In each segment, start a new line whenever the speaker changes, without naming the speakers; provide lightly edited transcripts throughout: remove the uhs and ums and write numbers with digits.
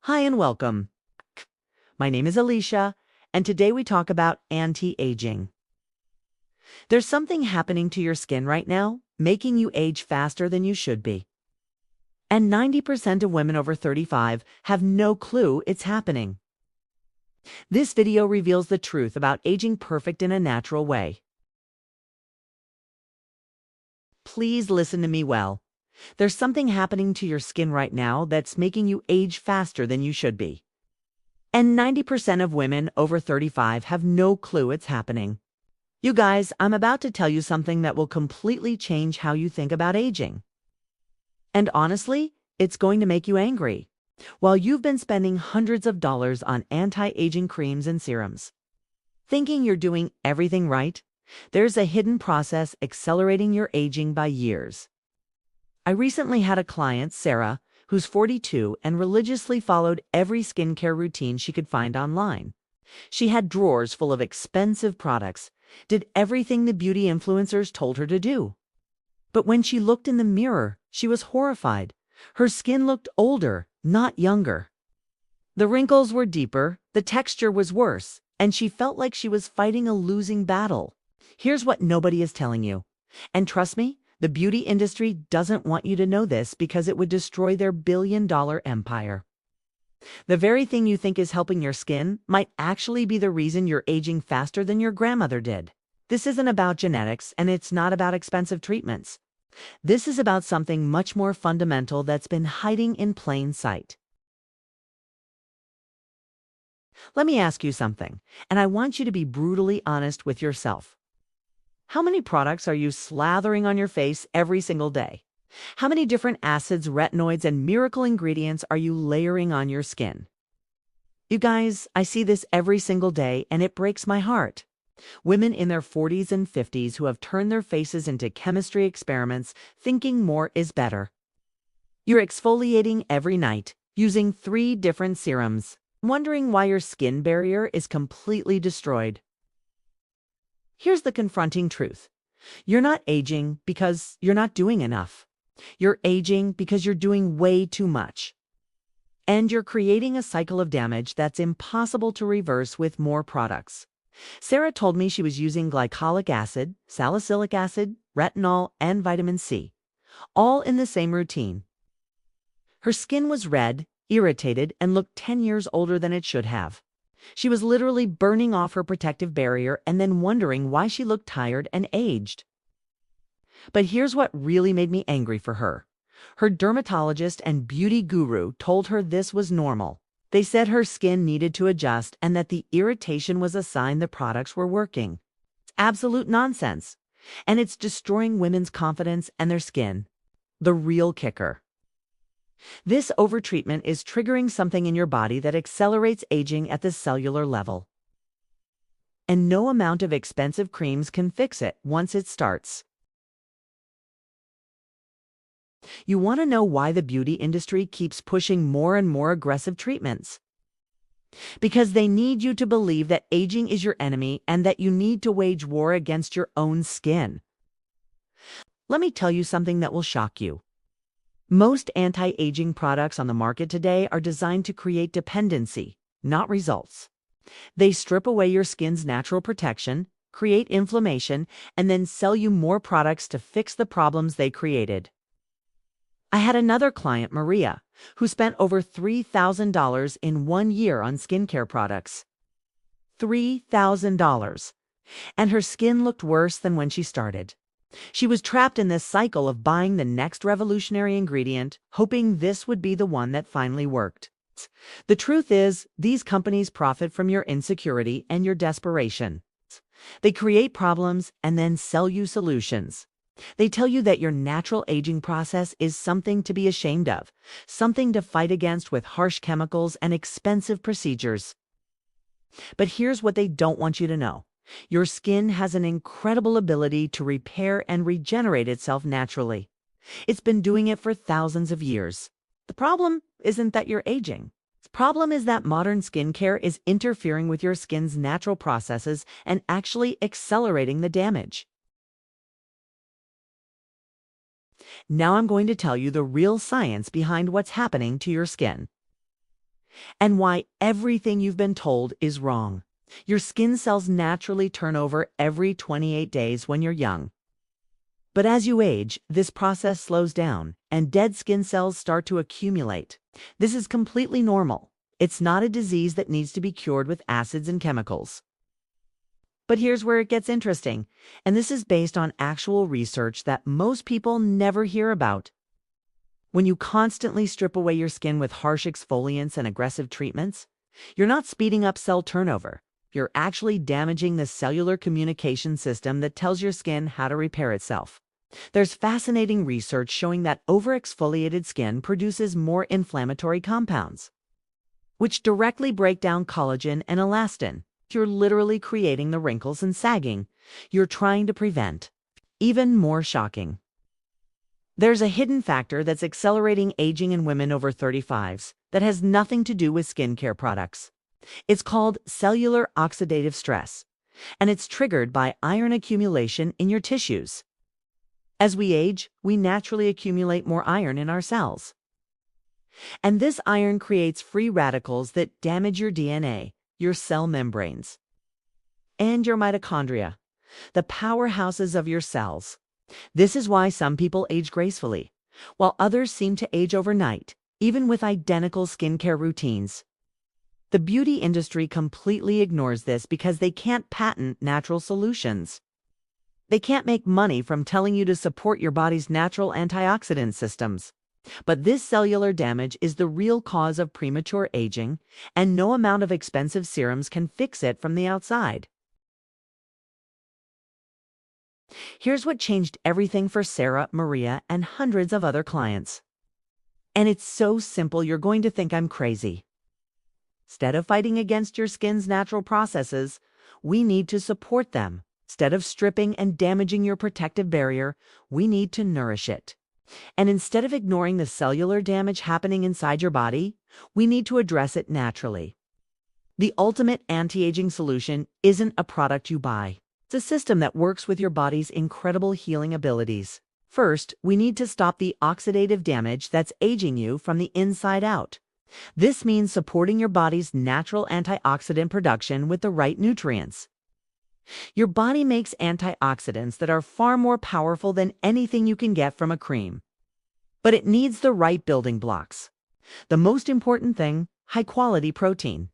Hi and welcome. My name is Alicia, and today we talk about anti-aging. There's something happening to your skin right now, making you age faster than you should be. And 90% of women over 35 have no clue it's happening. This video reveals the truth about aging perfect in a natural way. Please listen to me well. There's something happening to your skin right now that's making you age faster than you should be. And 90% of women over 35 have no clue it's happening. You guys, I'm about to tell you something that will completely change how you think about aging. And honestly, it's going to make you angry. While you've been spending hundreds of dollars on anti-aging creams and serums, thinking you're doing everything right, there's a hidden process accelerating your aging by years. I recently had a client, Sarah, who's 42 and religiously followed every skincare routine she could find online. She had drawers full of expensive products, did everything the beauty influencers told her to do. But when she looked in the mirror, she was horrified. Her skin looked older, not younger. The wrinkles were deeper, the texture was worse, and she felt like she was fighting a losing battle. Here's what nobody is telling you. And trust me, the beauty industry doesn't want you to know this because it would destroy their billion-dollar empire. The very thing you think is helping your skin might actually be the reason you're aging faster than your grandmother did. This isn't about genetics, and it's not about expensive treatments. This is about something much more fundamental that's been hiding in plain sight. Let me ask you something, and I want you to be brutally honest with yourself. How many products are you slathering on your face every single day? How many different acids, retinoids, and miracle ingredients are you layering on your skin? You guys, I see this every single day, and it breaks my heart. Women in their 40s and 50s who have turned their faces into chemistry experiments, thinking more is better. You're exfoliating every night, using 3 different serums, wondering why your skin barrier is completely destroyed. Here's the confronting truth. You're not aging because you're not doing enough. You're aging because you're doing way too much. And you're creating a cycle of damage that's impossible to reverse with more products. Sarah told me she was using glycolic acid, salicylic acid, retinol, and vitamin C, all in the same routine. Her skin was red, irritated, and looked 10 years older than it should have. She was literally burning off her protective barrier and then wondering why she looked tired and aged. But here's what really made me angry for her. Her dermatologist and beauty guru told her this was normal. They said her skin needed to adjust and that the irritation was a sign the products were working. It's absolute nonsense. And it's destroying women's confidence and their skin. The real kicker. This overtreatment is triggering something in your body that accelerates aging at the cellular level. And no amount of expensive creams can fix it once it starts. You want to know why the beauty industry keeps pushing more and more aggressive treatments? Because they need you to believe that aging is your enemy and that you need to wage war against your own skin. Let me tell you something that will shock you. Most anti-aging products on the market today are designed to create dependency, not results. They strip away your skin's natural protection, create inflammation, and then sell you more products to fix the problems they created. I had another client, Maria, who spent over $3,000 in 1 year on skincare products. $3,000. And her skin looked worse than when she started. She was trapped in this cycle of buying the next revolutionary ingredient, hoping this would be the one that finally worked. The truth is, these companies profit from your insecurity and your desperation. They create problems and then sell you solutions. They tell you that your natural aging process is something to be ashamed of, something to fight against with harsh chemicals and expensive procedures. But here's what they don't want you to know. Your skin has an incredible ability to repair and regenerate itself naturally. It's been doing it for thousands of years. The problem isn't that you're aging. The problem is that modern skincare is interfering with your skin's natural processes and actually accelerating the damage. Now I'm going to tell you the real science behind what's happening to your skin. and why everything you've been told is wrong. Your skin cells naturally turn over every 28 days when you're young. But as you age, this process slows down, and dead skin cells start to accumulate. This is completely normal. It's not a disease that needs to be cured with acids and chemicals. But here's where it gets interesting, and this is based on actual research that most people never hear about. When you constantly strip away your skin with harsh exfoliants and aggressive treatments, you're not speeding up cell turnover. You're actually damaging the cellular communication system that tells your skin how to repair itself. There's fascinating research showing that over-exfoliated skin produces more inflammatory compounds, which directly break down collagen and elastin. You're literally creating the wrinkles and sagging you're trying to prevent. Even more shocking, there's a hidden factor that's accelerating aging in women over 35s that has nothing to do with skincare products. It's called cellular oxidative stress, and it's triggered by iron accumulation in your tissues. As we age, we naturally accumulate more iron in our cells. And this iron creates free radicals that damage your DNA, your cell membranes, and your mitochondria, the powerhouses of your cells. This is why some people age gracefully, while others seem to age overnight, even with identical skincare routines. The beauty industry completely ignores this because they can't patent natural solutions. They can't make money from telling you to support your body's natural antioxidant systems. But this cellular damage is the real cause of premature aging, and no amount of expensive serums can fix it from the outside. Here's what changed everything for Sarah, Maria, and hundreds of other clients. And it's so simple you're going to think I'm crazy. Instead of fighting against your skin's natural processes, we need to support them. Instead of stripping and damaging your protective barrier, we need to nourish it. And instead of ignoring the cellular damage happening inside your body, we need to address it naturally. The ultimate anti-aging solution isn't a product you buy. It's a system that works with your body's incredible healing abilities. First, we need to stop the oxidative damage that's aging you from the inside out. This means supporting your body's natural antioxidant production with the right nutrients. Your body makes antioxidants that are far more powerful than anything you can get from a cream. But it needs the right building blocks. The most important thing, high-quality protein.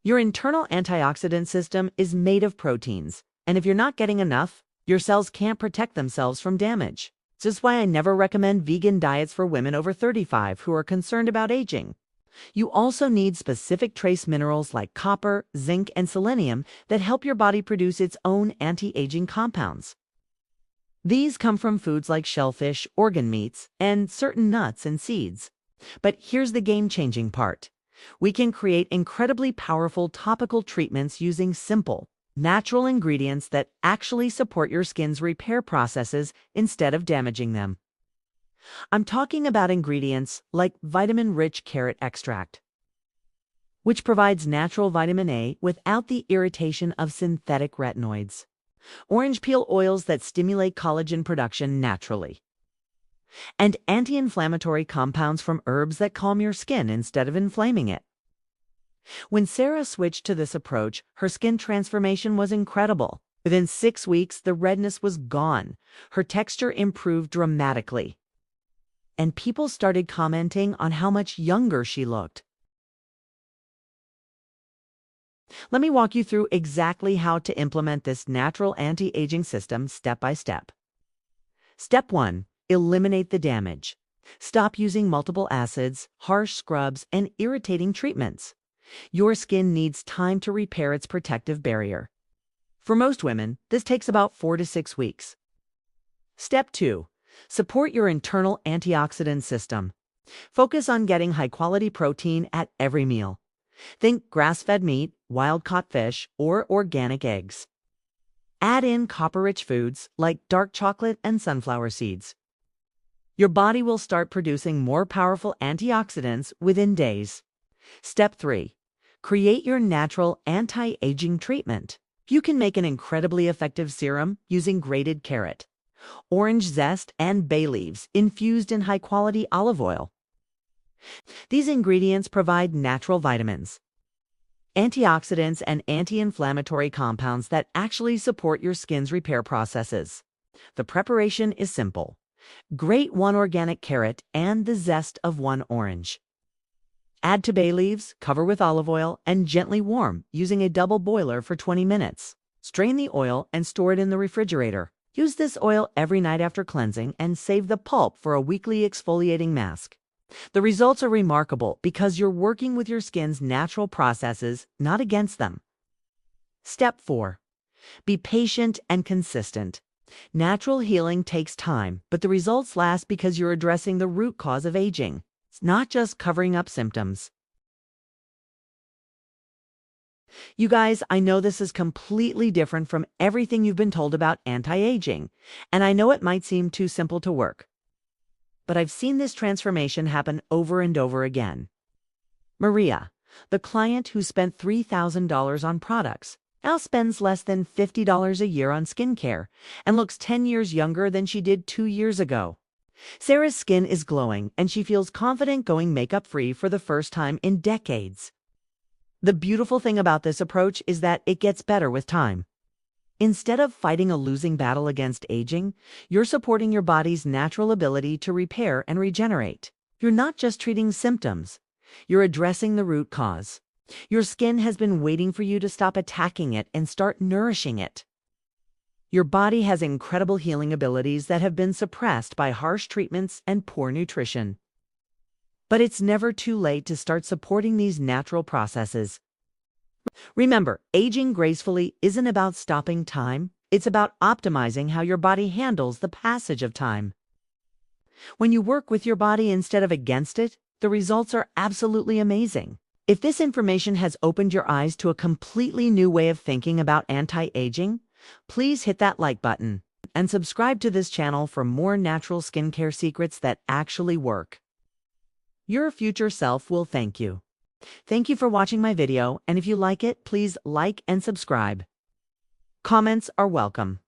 Your internal antioxidant system is made of proteins, and if you're not getting enough, your cells can't protect themselves from damage. This is why I never recommend vegan diets for women over 35 who are concerned about aging. You also need specific trace minerals like copper, zinc, and selenium that help your body produce its own anti-aging compounds. These come from foods like shellfish, organ meats, and certain nuts and seeds. But here's the game-changing part. We can create incredibly powerful topical treatments using simple, natural ingredients that actually support your skin's repair processes instead of damaging them. I'm talking about ingredients like vitamin-rich carrot extract, which provides natural vitamin A without the irritation of synthetic retinoids. Orange peel oils that stimulate collagen production naturally. And anti-inflammatory compounds from herbs that calm your skin instead of inflaming it. When Sarah switched to this approach, her skin transformation was incredible. Within 6 weeks, the redness was gone. Her texture improved dramatically. And people started commenting on how much younger she looked. Let me walk you through exactly how to implement this natural anti-aging system step by step. Step 1. Eliminate the damage. Stop using multiple acids, harsh scrubs, and irritating treatments. Your skin needs time to repair its protective barrier. For most women, this takes about 4 to 6 weeks. Step 2. Support your internal antioxidant system. Focus on getting high-quality protein at every meal. Think grass-fed meat, wild-caught fish, or organic eggs. Add in copper-rich foods like dark chocolate and sunflower seeds. Your body will start producing more powerful antioxidants within days. Step 3. Create your natural anti-aging treatment. You can make an incredibly effective serum using grated carrot, orange zest, and bay leaves infused in high-quality olive oil. These ingredients provide natural vitamins, antioxidants, and anti-inflammatory compounds that actually support your skin's repair processes. The preparation is simple. Grate 1 organic carrot and the zest of 1 orange. Add to bay leaves, cover with olive oil, and gently warm using a double boiler for 20 minutes. Strain the oil and store it in the refrigerator. Use this oil every night after cleansing and save the pulp for a weekly exfoliating mask. The results are remarkable because you're working with your skin's natural processes, not against them. Step 4. Be patient and consistent. Natural healing takes time, but the results last because you're addressing the root cause of aging. It's not just covering up symptoms. You guys, I know this is completely different from everything you've been told about anti-aging, and I know it might seem too simple to work. But I've seen this transformation happen over and over again. Maria, the client who spent $3,000 on products, now spends less than $50 a year on skincare and looks 10 years younger than she did 2 years ago. Sarah's skin is glowing and she feels confident going makeup-free for the first time in decades. The beautiful thing about this approach is that it gets better with time. Instead of fighting a losing battle against aging, you're supporting your body's natural ability to repair and regenerate. You're not just treating symptoms, you're addressing the root cause. Your skin has been waiting for you to stop attacking it and start nourishing it. Your body has incredible healing abilities that have been suppressed by harsh treatments and poor nutrition. But it's never too late to start supporting these natural processes. Remember, aging gracefully isn't about stopping time. It's about optimizing how your body handles the passage of time. When you work with your body instead of against it, the results are absolutely amazing. If this information has opened your eyes to a completely new way of thinking about anti-aging, please hit that like button and subscribe to this channel for more natural skincare secrets that actually work. Your future self will thank you. Thank you for watching my video, and if you like it, please like and subscribe. Comments are welcome.